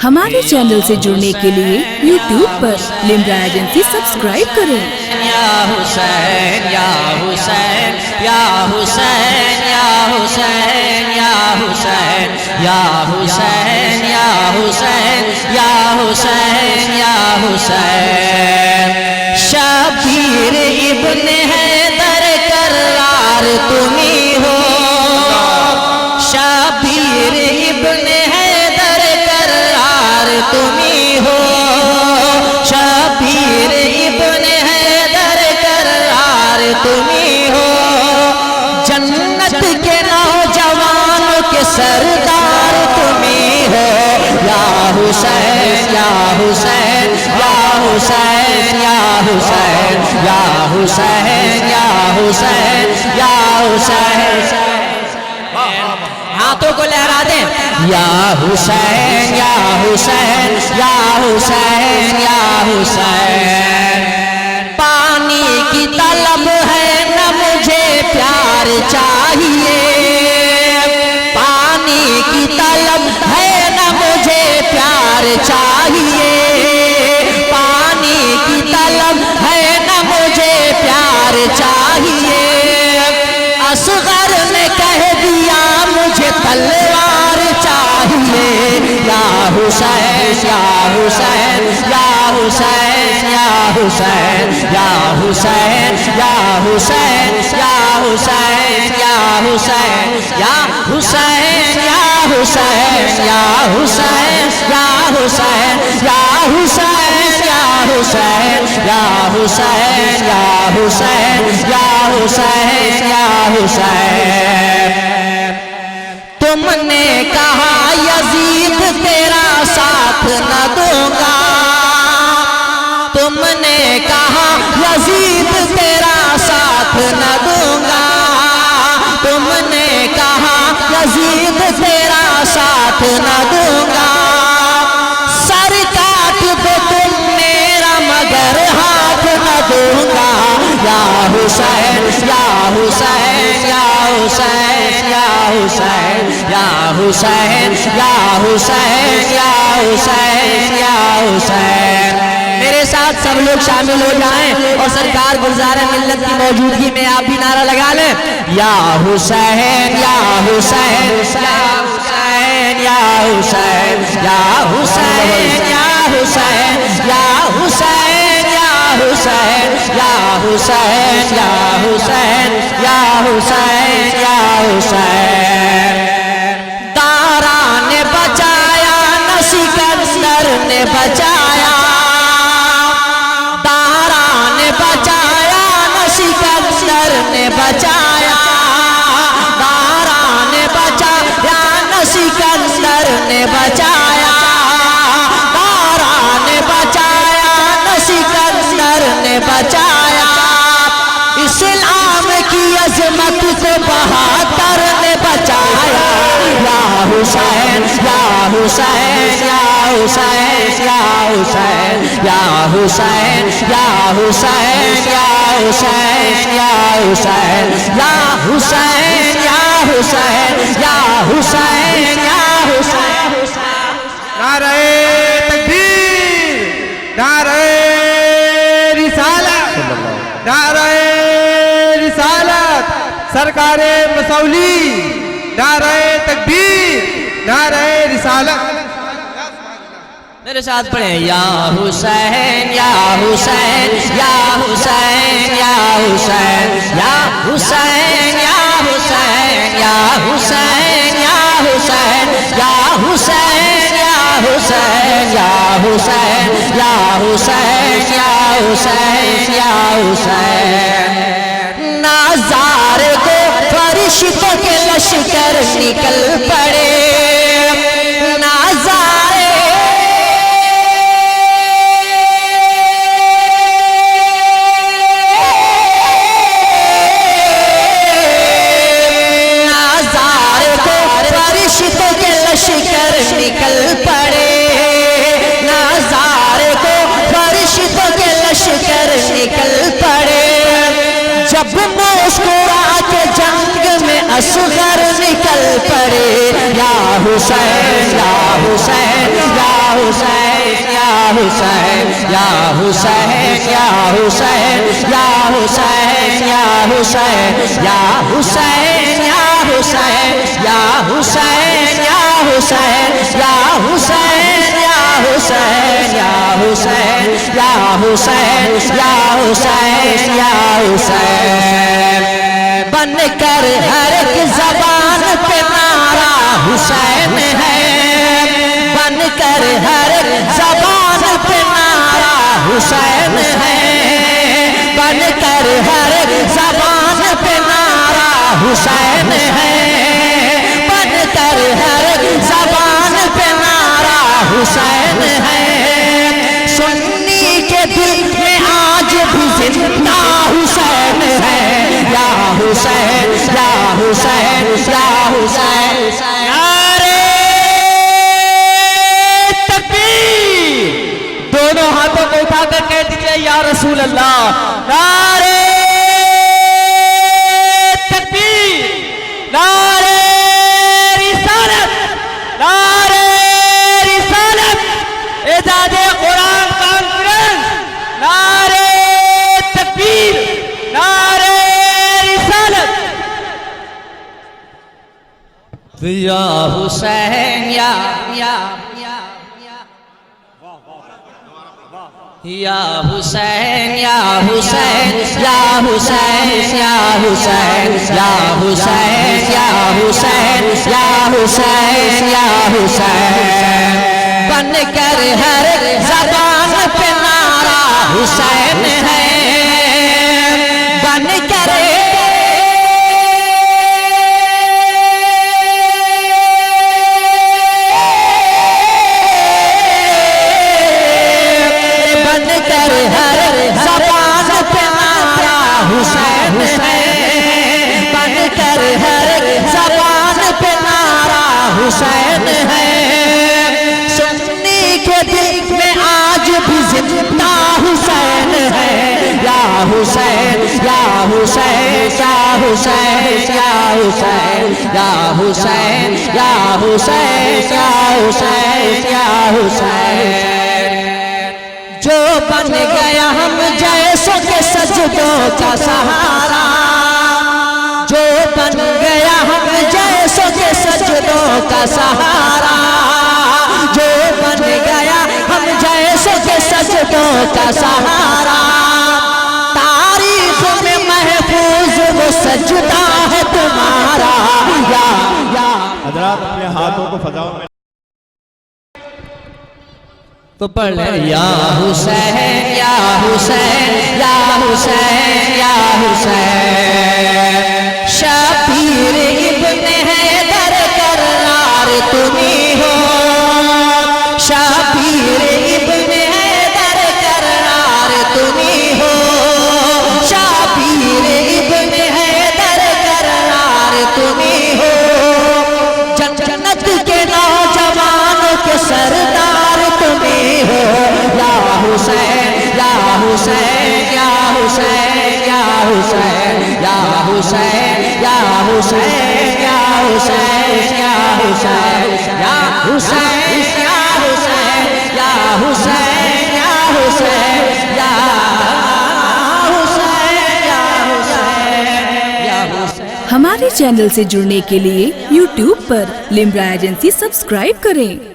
ہمارے چینل سے جڑنے کے لیے YouTube پر لمرا ایجنسی سبسکرائب کریں۔ یا حسین یا حسین یا حسین یا حسین یا حسین یا حسین یا حسین یا حسین یا حسین شبیر ابن حیدر کرار تمہیں ہو شبیر ابن حیدر کرار تمہیں ہو شبیر ابن حیدر کرار تمہیں ہو جنت کے نوجوان کے سردار تمہیں ہو یا حسین یا حسین یا حسین یا حسین یا حسین یا حسین یا حسین ہاتھوں کو لہرا دیں یا حسین یا حسین یا حسین یا حسین پانی کی طلب ہے نہ مجھے پیار چاہیے پانی کی طلب ہے نہ مجھے پیار چاہیے پانی کی طلب ہے نہ مجھے پیار چاہیے اصغر نے کہہ دیا مجھے تلوار چاہیے یا حسین یا حسین یا حسین یا حسین یا حسین یا حسین یا حسین یا حسین یا حسین یا حسین یا حسین یا حسین یا حسین یا حسین یا حسین یا حسین یا حسین یا حسین تم نے کہا یزید تیرا ساتھ نہ دوں گا تم نے کہا یزید تیرا ساتھ نہ دوں گا تم نے کہا یزید تیرا ساتھ نہ دوں گا سر کاٹ دو تم میرا مگر ہاتھ نہ دوں گا یا حسین یا حسین یا حسین یا حسین یا حسین یا حسین یا حسین یا حسین میرے ساتھ سب لوگ شامل ہو جائیں اور سرکار گلزار ملت کی موجودگی میں آپ بھی نعرہ لگا لیں یا حسین یا حسین یا حسین یا حسین یا حسین یا حسین یا حسین یا حسین یا حسین یا حسین یا حسین یا حسین دارا نے بچایا نہ سکندر نے بچایا دارا نے بچایا نہ سکندر نے بچایا دارا نے بچایا نہ سکندر نے بچایا دارا نے بچایا نہ سکندر نے بچایا اسلام کی عظمت کو بہادر نے بچایا یا حسین یا حسین یا حسین یا حسین یا حسین یا حسین یا حسین یا حسین یا حسین یا حسین یا حسین یا حسین نعرہ تکبیر نعرہ رسالت نعرہ رسالت سرکار مسولی نعرہ تکبیر نعرہ رسالت میرے ساتھ پڑھیں یا حسین یا حسین یا حسین یا حسین یا حسین یا حسین یا حسین یا حسین یا حسین یا حسین یا حسین یا حسین یا حسین یا حسین نظارے کو فرشتوں کے لشکر نکل پڑے نظارے نکل پڑے نظارے کو فرشتوں کے لشکر نکل پڑے جب مسکرا کے جنگ میں اصغر نکل پڑے یا حسین یا حسین یا حسین یا حسین یا حسین یا حسین یا حسین یا حسین یا حسین یا حسین یا حسین یا حسین یا حسین یا حسین یا حسین یا حسین یا حسین بن کر ہر ایک زبان پہ نعرہ حسین ہے بن کر ہر ایک زبان پہ نعرہ حسین ہے بن کر ہر ایک زبان پہ نعرہ حسین ہے بن کر ہر ایک زبان پہ نعرہ حسین ہے سنی کے دل میں آج بھی زندہ حسین ہے یا حسین یا حسین یا حسین نعرہ تکبیر دونوں ہاتھوں کو اٹھا کر کہہ دیجئے یا رسول اللہ نعرہ تکبیر نعرہ رسالت نعرہ رسالت اعداد قرآن کانفرنس نعرہ تکبیر نعرہ رسالت یا حسین یا حسین یا حسین یا حسین یا حسین یا حسین یا حسین یا حسین یا حسین بن کر ہر زبان پہ نعرہ حسین ہے بن کر ہر زبان پہ نعرہ حسین ہے بن کر ہر زبان پہ نعرہ حسین ہے سنی کے دل میں آج بھی زندہ حسین ہے یا حسین یا حسین یا حسین یا حسین یا حسین یا حسین یا حسین یا حسین جو بن گیا ہم جیسوں کے سجدوں کا سہارا جو بن گیا ہم جیسوں کے سجدوں کا سہارا جو بن گیا ہم جیسوں کے سجدوں کا سہارا تاریخ میں محفوظ وہ سجدہ ہے تمہارا یا حضرات اپنے ہاتھوں کو فضاؤں میں تو پڑھ لیں یا حسین یا حسین یا حسین یا حسین شبیر ابن حیدر کرار تمہیں ہو شبیر ابن حیدر کرار تمہیں ہو شبیر ابن حیدر کرار تمہیں ہو جنت کے نوجوانوں کے سردار تمہیں ہو یا حسین یا حسین یا حسین یا حسین یا حسین یا حسین یا حسین یا حسین یا حسین یا حسین یا حسین یا حسین یا حسین ہمارے چینل سے جڑنے کے لیے YouTube پر لمرا ایجنسی سبسکرائب کریں